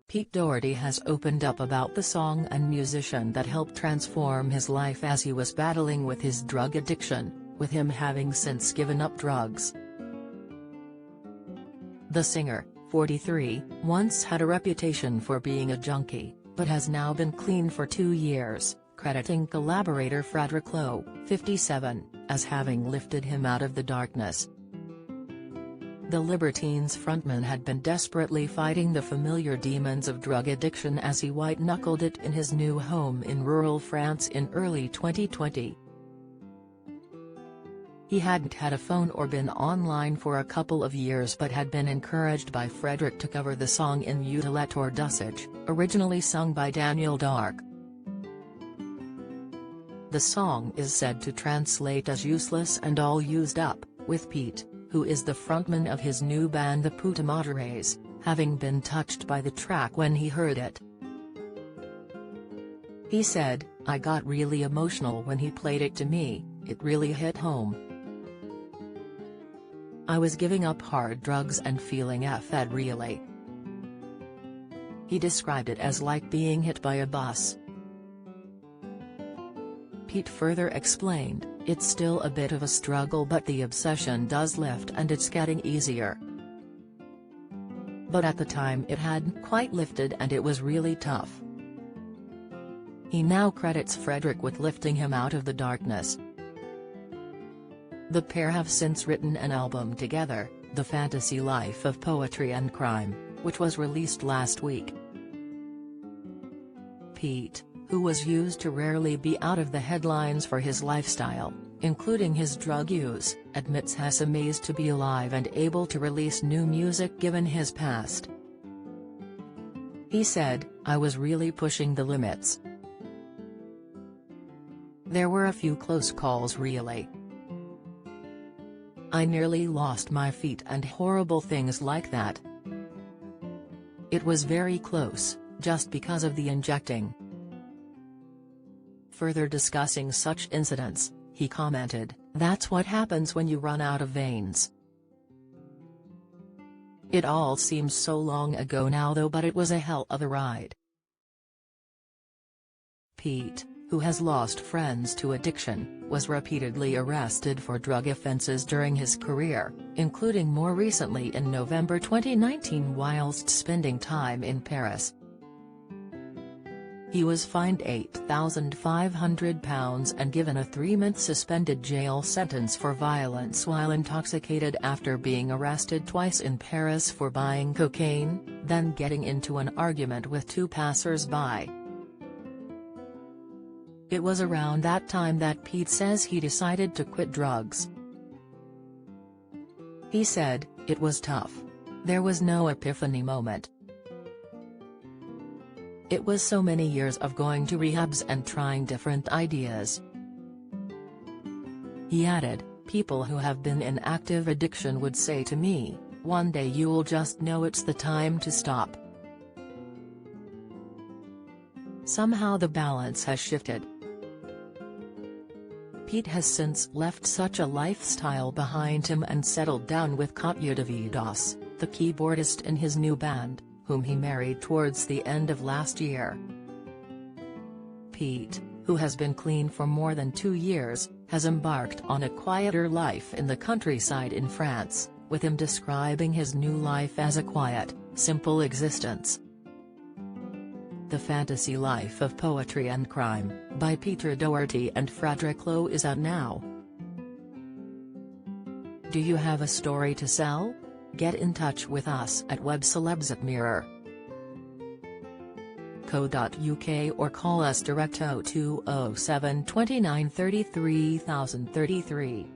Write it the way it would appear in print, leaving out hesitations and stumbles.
Pete Doherty has opened up about the song and musician that helped transform his life as he was battling with his drug addiction, with him having since given up drugs. The singer, 43, once had a reputation for being a junkie, but has now been clean for 2 years, crediting collaborator Frederick Lowe, 57, as having lifted him out of the darkness. The Libertines frontman had been desperately fighting the familiar demons of drug addiction as he white-knuckled it in his new home in rural France in early 2020. He hadn't had a phone or been online for a couple of years but had been encouraged by Frederick to cover the song in Utilet or Dusage, originally sung by Daniel Dark. The song is said to translate as useless and all used up, with Pete, who is the frontman of his new band the Putemadares, having been touched by the track when he heard it. He said, "I got really emotional when he played it to me, it really hit home. I was giving up hard drugs and feeling effed really." He described it as like being hit by a bus. Pete further explained, "It's still a bit of a struggle but the obsession does lift and it's getting easier. But at the time it hadn't quite lifted and it was really tough." He now credits Frederick with lifting him out of the darkness. The pair have since written an album together, The Fantasy Life of Poetry and Crime, which was released last week. Pete, who was used to rarely be out of the headlines for his lifestyle, including his drug use, admits he's amazed to be alive and able to release new music given his past. He said, "I was really pushing the limits. There were a few close calls really. I nearly lost my feet and horrible things like that. It was very close, just because of the injecting." Further discussing such incidents, he commented, "That's what happens when you run out of veins. It all seems so long ago now though, but it was a hell of a ride." Pete, who has lost friends to addiction, was repeatedly arrested for drug offenses during his career, including more recently in November 2019 whilst spending time in Paris. He was fined £8,500 and given a 3-month suspended jail sentence for violence while intoxicated after being arrested twice in Paris for buying cocaine, then getting into an argument with 2 passers-by. It was around that time that Pete says he decided to quit drugs. He said, "It was tough. There was no epiphany moment. It was so many years of going to rehabs and trying different ideas." He added, "People who have been in active addiction would say to me, 'One day you'll just know it's the time to stop.' Somehow the balance has shifted." Pete has since left such a lifestyle behind him and settled down with Katya Davidos, the keyboardist in his new band, whom he married towards the end of last year. Pete, who has been clean for more than 2 years, has embarked on a quieter life in the countryside in France, with him describing his new life as a quiet, simple existence. The Fantasy Life of Poetry and Crime, by Pete Doherty and Frederick Lowe is out now. Do you have a story to sell? Get in touch with us at webcelebs@mirror.co.uk or call us direct 0207 29 33 033.